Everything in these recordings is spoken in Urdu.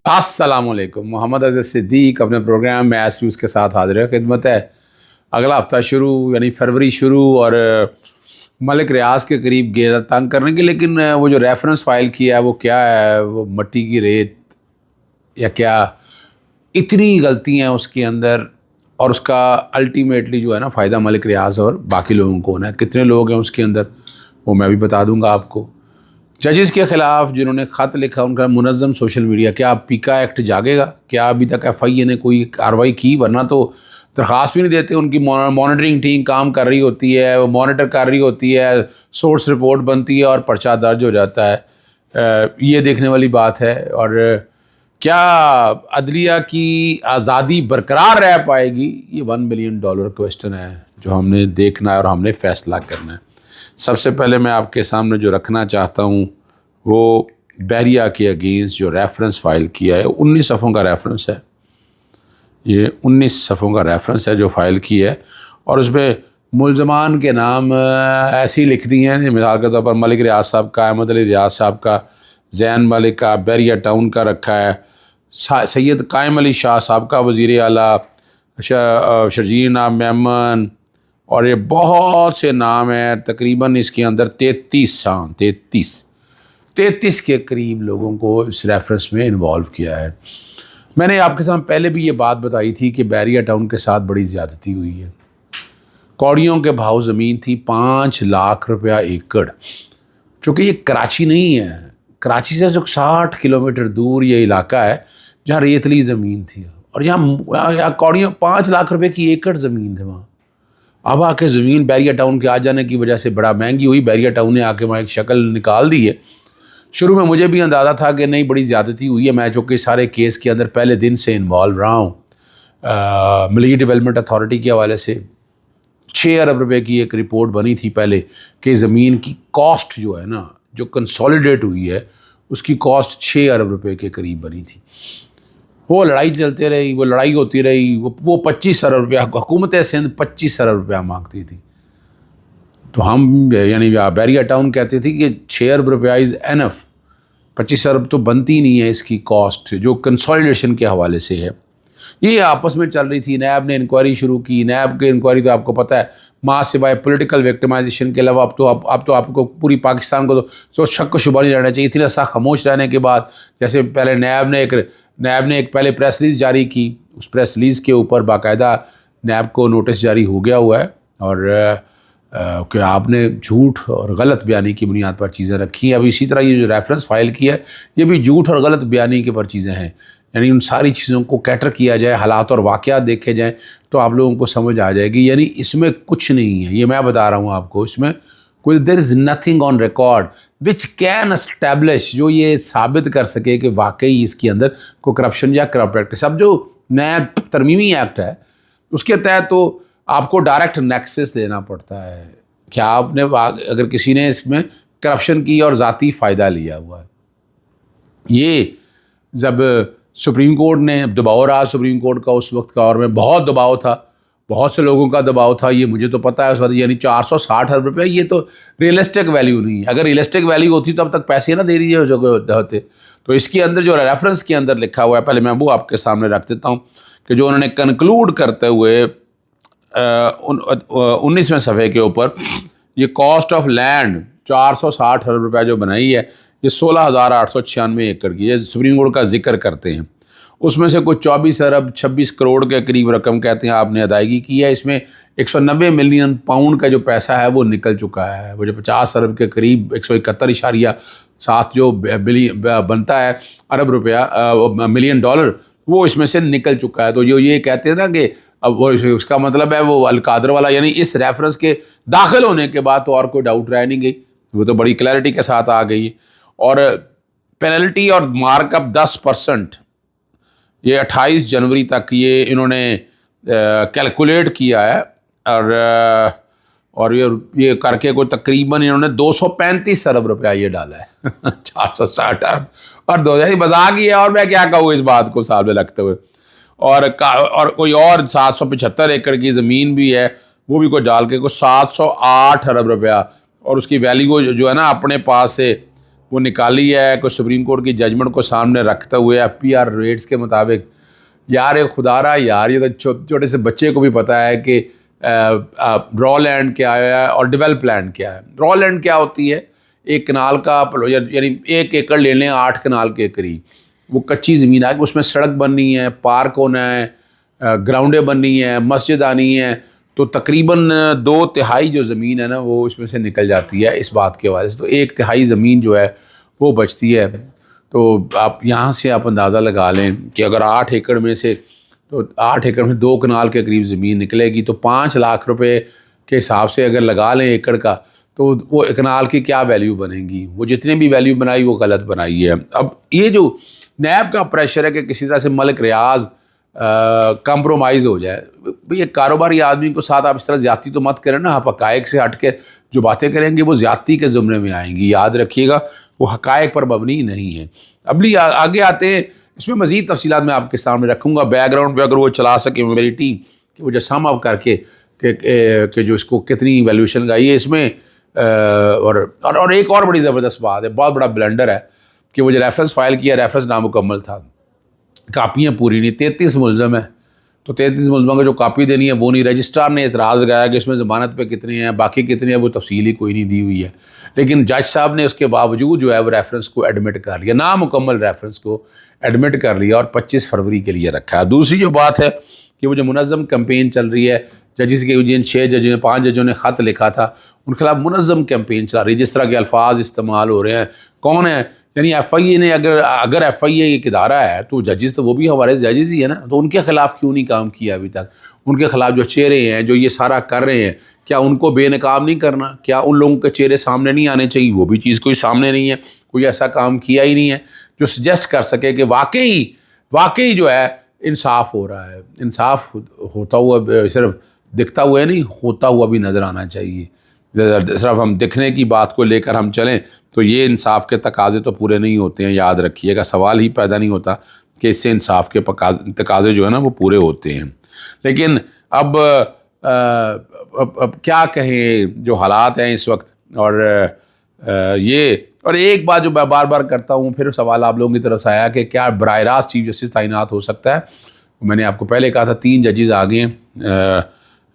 السلام علیکم. محمد عزیز صدیق اپنے پروگرام میں ایس نیوز کے ساتھ حاضر خدمت ہے. اگلا ہفتہ شروع یعنی فروری شروع اور ملک ریاض کے قریب گیرا تنگ کرنے کی، لیکن وہ جو ریفرنس فائل کیا ہے وہ کیا ہے؟ وہ مٹی کی ریت یا کیا؟ اتنی غلطیاں ہیں اس کے اندر، اور اس کا الٹیمیٹلی جو ہے نا فائدہ ملک ریاض اور باقی لوگوں کو ہونا ہے. کتنے لوگ ہیں اس کے اندر وہ میں بھی بتا دوں گا آپ کو. ججز کے خلاف جنہوں نے خط لکھا ان کا منظم سوشل میڈیا، کیا پیکا ایکٹ جاگے گا؟ کیا ابھی تک ایف آئی اے نے کوئی کارروائی کی؟ ورنہ تو درخواست بھی نہیں دیتے. ان کی مانیٹرنگ ٹیم کام کر رہی ہوتی ہے، وہ مانیٹر کر رہی ہوتی ہے، سورس رپورٹ بنتی ہے اور پرچہ درج ہو جاتا ہے. یہ دیکھنے والی بات ہے. اور کیا عدلیہ کی آزادی برقرار رہ پائے گی؟ یہ $1 بلین کویسچن ہے جو ہم نے دیکھنا ہے اور ہم نے فیصلہ کرنا ہے. سب سے پہلے میں آپ کے سامنے جو رکھنا چاہتا ہوں وہ بحریہ کے اگینسٹ جو ریفرنس فائل کیا ہے. 19 صفحوں کا ریفرنس ہے. یہ 19 صفحوں کا ریفرنس ہے جو فائل کی ہے، اور اس میں ملزمان کے نام ایسے ہی لکھ دی ہیں. مثال کے طور پر ملک ریاض صاحب کا، احمد علی ریاض صاحب کا، زین ملک کا، بحریہ ٹاؤن کا رکھا ہے، سید قائم علی شاہ صاحب کا وزیر اعلیٰ، شرجیل نام میمن، اور یہ بہت سے نام ہیں. تقریباً اس کے اندر 33 کے قریب لوگوں کو اس ریفرنس میں انوالو کیا ہے. میں نے آپ کے سامنے پہلے بھی یہ بات بتائی تھی کہ بحریہ ٹاؤن کے ساتھ بڑی زیادتی ہوئی ہے. کوڑیوں کے بھاؤ زمین تھی 5 لاکھ روپیہ ایکڑ، چونکہ یہ کراچی نہیں ہے. کراچی سے جو 60 کلومیٹر دور یہ علاقہ ہے جہاں ریتلی زمین تھی، اور یہاں کوڑیوں 5 لاکھ روپے کی ایکڑ زمین تھی. وہاں اب آ کے زمین بحریہ ٹاؤن کے آ جانے کی وجہ سے بڑا مہنگی ہوئی. بحریہ ٹاؤن نے آ کے وہاں ایک شکل نکال دی ہے. شروع میں مجھے بھی اندازہ تھا کہ نہیں بڑی زیادتی ہوئی ہے. میں چونکہ سارے کیس کے اندر پہلے دن سے انوالو رہا ہوں. ملٹری ڈیولپمنٹ اتھارٹی کے حوالے سے 6 ارب روپے کی ایک رپورٹ بنی تھی پہلے کہ زمین کی کاسٹ جو ہے نا، جو کنسولیڈیٹ ہوئی ہے، اس کی کاسٹ 6 ارب روپے کے قریب بنی تھی. وہ لڑائی چلتے رہی، وہ لڑائی ہوتی رہی. وہ 25 ارب روپیہ حکومت سندھ 25 ارب روپیہ مانگتی تھی. تو ہم یعنی بحریہ ٹاؤن کہتے تھے کہ 6 ارب روپیہ از اینف. 25 ارب تو بنتی نہیں ہے اس کی کاسٹ جو کنسولیڈیشن کے حوالے سے ہے. یہ آپس میں چل رہی تھی. نیب نے انکوائری شروع کی. نیب کی انکوائری تو آپ کو پتہ ہے ماں سوائے پولیٹیکل وکٹمائزیشن کے علاوہ اب تو آپ کو پوری پاکستان کو تو شک و شبہ نہیں رہنا چاہیے. اتنا سا خاموش رہنے کے بعد، جیسے پہلے نیب نے ایک پہلے پریس ریلیز جاری کی، اس پریس ریلیز کے اوپر باقاعدہ نیب کو نوٹس جاری ہو گیا ہوا ہے، اور کہ آپ نے جھوٹ اور غلط بیانی کی بنیاد پر چیزیں رکھی ہیں. اب اسی طرح یہ جو ریفرنس فائل کی ہے یہ بھی جھوٹ اور غلط بیانی کے پر چیزیں ہیں. یعنی ان ساری چیزوں کو کیٹر کیا جائے، حالات اور واقعات دیکھے جائیں تو آپ لوگوں کو سمجھ آ جائے گی. یعنی اس میں کچھ نہیں ہے، یہ میں بتا رہا ہوں آپ کو. اس میں کوئی there is nothing on record which can establish, جو یہ ثابت کر سکے کہ واقعی اس کے اندر کوئی کرپشن یا کرپٹ پریکٹس. اب جو نیا ترمیمی ایکٹ ہے اس کے تحت تو آپ کو ڈائریکٹ نیکسس دینا پڑتا ہے کہ آپ نے اگر کسی نے اس میں کرپشن کی اور ذاتی فائدہ لیا ہوا ہے. یہ جب سپریم کورٹ نے دباؤ رہا، سپریم کورٹ کا اس وقت کا، اور میں بہت دباؤ تھا، بہت سے لوگوں کا دباؤ تھا. یہ مجھے تو پتہ ہے اس وقت، یعنی 460 ارب روپے یہ تو ریئلسٹک ویلیو نہیں ہے. اگر ریئلسٹک ویلیو ہوتی تو اب تک پیسے نہ دے دیے ہوتے. تو اس کے اندر جو ریفرنس کے اندر لکھا ہوا ہے، پہلے میں وہ آپ کے سامنے رکھ دیتا ہوں کہ جو انہوں نے کنکلوڈ کرتے ہوئے 19ویں صفحے کے اوپر یہ کاسٹ آف لینڈ 460 ارب روپے جو بنائی ہے، یہ 16,896 ایکڑ کی، یہ سپریم کورٹ کا ذکر کرتے ہیں. اس میں سے کوئی 24 ارب 26 کروڑ کے قریب رقم کہتے ہیں آپ نے ادائیگی کی ہے. اس میں 190 ملین پاؤنڈ کا جو پیسہ ہے وہ نکل چکا ہے. وہ جو 50 ارب کے قریب 171.7 جو بنتا ہے ارب روپیہ ملین ڈالر، وہ اس میں سے نکل چکا ہے. تو جو یہ کہتے ہیں نا کہ اب وہ اس کا مطلب ہے وہ القادر والا، یعنی اس ریفرنس کے داخل ہونے کے بعد تو اور کوئی ڈاؤٹ رہ نہیں گئی، وہ تو بڑی کلیئرٹی کے ساتھ آ گئی. اور پینلٹی اور مارک اپ 10%، یہ 28 جنوری تک یہ انہوں نے کیلکولیٹ کیا ہے. اور یہ کر کے کوئی تقریباً انہوں نے 235 ارب روپیہ یہ ڈالا ہے. 460 ارب اور 2000 مذاق ہی ہے. اور میں کیا کہوں اس بات کو سامنے رکھتے ہوئے. اور کوئی اور 775 ایکڑ کی زمین بھی ہے، وہ بھی کوئی ڈال کے کوئی 708 ارب روپیہ، اور اس کی ویلیو جو ہے نا اپنے پاس سے وہ نکالی ہے کوئی سپریم کورٹ کی ججمنٹ کو سامنے رکھتے ہوئے FPR ریٹس کے مطابق. یار خدا را یار، یہ تو چھوٹے سے بچے کو بھی پتہ ہے کہ را لینڈ کیا ہے اور ڈیولپ لینڈ کیا ہے. را لینڈ کیا ہوتی ہے؟ ایک کنال کا یعنی 1 ایکڑ لے لیں 8 کنال کے قریب، وہ کچی زمین ہے، اس میں سڑک بننی ہے، پارک ہونا ہے، گراؤنڈیں بننی ہے، مسجد آنی ہے، تو تقریباً 2/3 جو زمین ہے نا وہ اس میں سے نکل جاتی ہے اس بات کے حوالے سے. تو 1/3 زمین جو ہے وہ بچتی ہے. تو آپ یہاں سے آپ اندازہ لگا لیں کہ اگر 8 ایکڑ میں سے، تو 8 ایکڑ میں 2 کنال کے قریب زمین نکلے گی، تو 5 لاکھ روپے کے حساب سے اگر لگا لیں ایکڑ کا، تو وہ کنال کی کیا ویلیو بنے گی؟ وہ جتنے بھی ویلیو بنائی وہ غلط بنائی ہے. اب یہ جو نیب کا پریشر ہے کہ کسی طرح سے ملک ریاض کمپرومائز ہو جائے، بھئی ایک کاروباری آدمی کو ساتھ آپ اس طرح زیادتی تو مت کریں نا. آپ حقائق سے ہٹ کے جو باتیں کریں گے وہ زیادتی کے زمرے میں آئیں گی، یاد رکھیے گا، وہ حقائق پر مبنی نہیں ہے. اب آگے آتے ہیں، اس میں مزید تفصیلات میں آپ کے سامنے رکھوں گا. بیک گراؤنڈ پہ اگر وہ چلا سکے میری ٹیم کہ وہ جو سم اپ کر کے کہ جو اس کو کتنی ویلیوشن گئی ہے اس میں. اور ایک اور بڑی زبردست بات ہے، بہت بڑا بلنڈر ہے کہ وہ جو ریفرنس فائل کیا، ریفرنس نامکمل تھا، کاپیاں پوری نہیں. 33 ملزم ہیں، تو 33 ملزموں کو جو کاپی دینی ہے وہ نہیں. رجسٹرار نے اعتراض لگایا کہ اس میں ضمانت پہ کتنے ہیں، باقی کتنے ہیں، وہ تفصیل ہی کوئی نہیں دی ہوئی ہے. لیکن جج صاحب نے اس کے باوجود جو ہے وہ ریفرنس کو ایڈمٹ کر لیا، نامکمل ریفرنس کو ایڈمٹ کر لیا اور 25 فروری کے لیے رکھا ہے. دوسری جو بات ہے کہ وہ جو منظم کیمپین چل رہی ہے، ججز کے جن 6 ججوں نے 5 ججوں نے خط لکھا تھا، ان کے خلاف منظم کیمپین چلا رہی ہے. جس طرح کے الفاظ استعمال ہو رہے ہیں، کون ہے؟ یعنی FIA نے اگر FIA ایک ادارہ ہے تو ججز تو وہ بھی ہمارے ججز ہی ہے نا، تو ان کے خلاف کیوں نہیں کام کیا ابھی تک؟ ان کے خلاف جو چہرے ہیں جو یہ سارا کر رہے ہیں، کیا ان کو بے نقاب نہیں کرنا؟ کیا ان لوگوں کے چہرے سامنے نہیں آنے چاہیے؟ وہ بھی چیز کوئی سامنے نہیں ہے، کوئی ایسا کام کیا ہی نہیں ہے جو سجیسٹ کر سکے کہ واقعی جو ہے انصاف ہو رہا ہے. انصاف ہوتا ہوا صرف دکھتا ہوا ہے نہیں، ہوتا ہوا بھی نظر آنا چاہیے. صرف ہم دکھنے کی بات کو لے کر ہم چلیں تو یہ انصاف کے تقاضے تو پورے نہیں ہوتے ہیں. یاد رکھیے گا، سوال ہی پیدا نہیں ہوتا کہ اس سے انصاف کے تقاضے جو ہے نا وہ پورے ہوتے ہیں. لیکن اب کیا کہیں جو حالات ہیں اس وقت. اور ایک بات جو میں بار بار کرتا ہوں، پھر سوال آپ لوگوں کی طرف سے آیا کہ کیا براہ راست چیف جسٹس تعینات ہو سکتا ہے. میں نے آپ کو پہلے کہا تھا 3 ججز آ گئے ہیں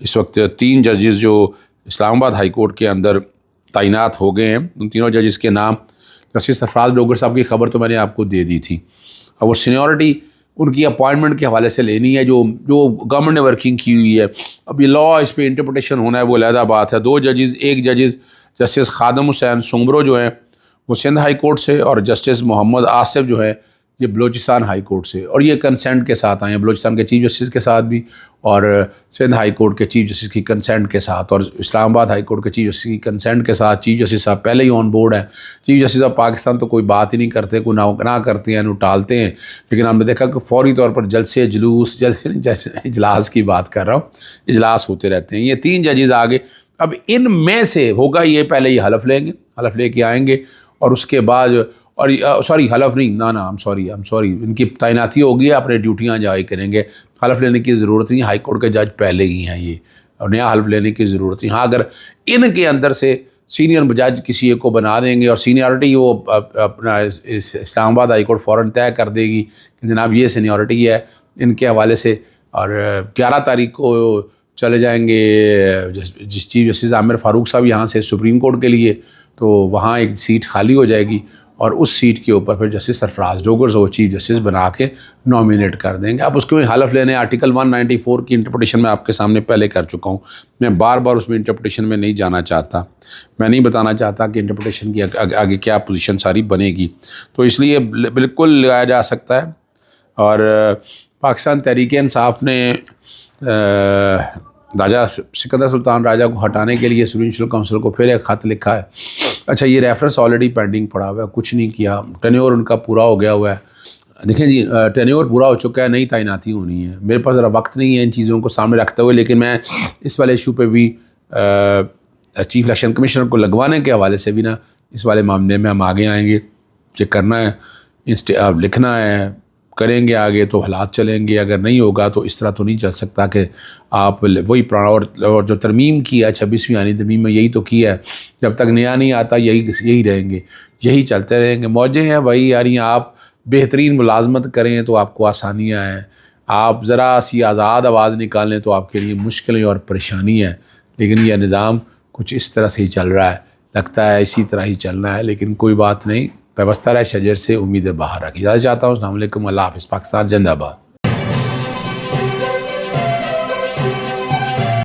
اس وقت. 3 ججز جو اسلام آباد ہائی کورٹ کے اندر تعینات ہو گئے ہیں، ان تینوں ججز کے نام جسٹس سرفراز ڈوگر صاحب کی خبر تو میں نے آپ کو دے دی تھی. اور وہ سینیورٹی ان کی اپوائنٹمنٹ کے حوالے سے لینی ہے جو گورنمنٹ نے ورکنگ کی ہوئی ہے. اب یہ لا اس پہ انٹرپریٹیشن ہونا ہے وہ علیحدہ بات ہے. 2 ججز، ایک ججز جسٹس خادم حسین سنگرو جو ہیں وہ سندھ ہائی کورٹ سے، اور جسٹس محمد آصف جو ہے یہ بلوچستان ہائی کورٹ سے. اور یہ کنسینٹ کے ساتھ آئے ہیں، بلوچستان کے چیف جسٹس کے ساتھ بھی، اور سندھ ہائی کورٹ کے چیف جسٹس کی کنسینٹ کے ساتھ، اور اسلام آباد ہائی کورٹ کے چیف جسٹس کی کنسینٹ کے ساتھ. چیف جسٹس صاحب پہلے ہی آن بورڈ ہیں. چیف جسٹس آف پاکستان تو کوئی بات ہی نہیں کرتے، کوئی نہ کرتے ہیں، ٹالتے ہیں. لیکن ہم نے دیکھا کہ فوری طور پر جلسے اجلاس کی بات کر رہا ہوں، اجلاس ہوتے رہتے ہیں. یہ 3 ججز آگے. اب ان میں سے ہوگا یہ پہلے یہ حلف لیں گے، حلف لے کے آئیں گے، اور اس کے بعد حلف نہیں، I'm sorry ان کی تعیناتی ہوگی، اپنے ڈیوٹیاں جاری کریں گے. حلف لینے کی ضرورت نہیں، ہائی کورٹ کے جج پہلے ہی ہیں یہ، اور نیا حلف لینے کی ضرورت نہیں. ہاں اگر ان کے اندر سے سینئر جج کسی ایک کو بنا دیں گے اور سینیورٹی وہ اپنا اسلام آباد ہائی کورٹ فوراً طے کر دے گی کہ جناب یہ سینیورٹی ہے ان کے حوالے سے. اور 11 تاریخ کو چلے جائیں گے چیف جسٹس عامر فاروق صاحب یہاں سے سپریم کورٹ کے لیے، تو وہاں ایک سیٹ خالی ہو جائے گی، اور اس سیٹ کے اوپر پھر جسٹس سرفراز ڈوگر وہ چیف جسٹس بنا کے نامینیٹ کر دیں گے. اب اس کو حلف لینے آرٹیکل 194 کی انٹرپریٹیشن میں آپ کے سامنے پہلے کر چکا ہوں. میں بار بار اس میں انٹرپریٹیشن میں نہیں جانا چاہتا، میں نہیں بتانا چاہتا کہ انٹرپریٹیشن کی آگے کیا پوزیشن ساری بنے گی. تو اس لیے بالکل لگایا جا سکتا ہے. اور پاکستان تحریک انصاف نے راجہ سکندر سلطان راجہ کو ہٹانے کے لیے سپریم کونسل کو پھر ایک خط لکھا ہے. اچھا، یہ ریفرنس آلریڈی پینڈنگ پڑا ہوا ہے، کچھ نہیں کیا، ٹینیور ان کا پورا ہو گیا ہوا ہے. دیکھیں جی، ٹینیور پورا ہو چکا ہے، نئی تعیناتی ہونی ہے. میرے پاس ذرا وقت نہیں ہے ان چیزوں کو سامنے رکھتے ہوئے، لیکن میں اس والے ایشو پہ بھی چیف الیکشن کمشنر کو لگوانے کے حوالے سے بھی نا اس والے معاملے میں ہم آگے آئیں گے. چیک کرنا ہے، لکھنا ہے، کریں گے آگے تو حالات چلیں گے، اگر نہیں ہوگا تو اس طرح تو نہیں چل سکتا کہ آپ وہی پرانا اور جو ترمیم کیا ہے 26ویں آئینی ترمیم میں یہی تو کیا ہے، جب تک نیا نہیں آتا یہی رہیں گے، یہی چلتے رہیں گے۔ موجیں ہیں بھائی، یعنی آپ بہترین ملازمت کریں تو آپ کو آسانیاں ہیں، آپ ذرا سی آزاد آواز نکالیں تو آپ کے لیے مشکلیں اور پریشانی ہیں، لیکن یہ نظام کچھ اس طرح سے ہی چل رہا ہے، لگتا ہے اسی طرح ہی چلنا ہے، لیکن کوئی بات نہیں، پیوستہ رہے شجر سے، امید باہر رکھی۔ زیادہ چاہتا ہوں۔ السلام علیکم، اللہ حافظ، پاکستان زندہ باد۔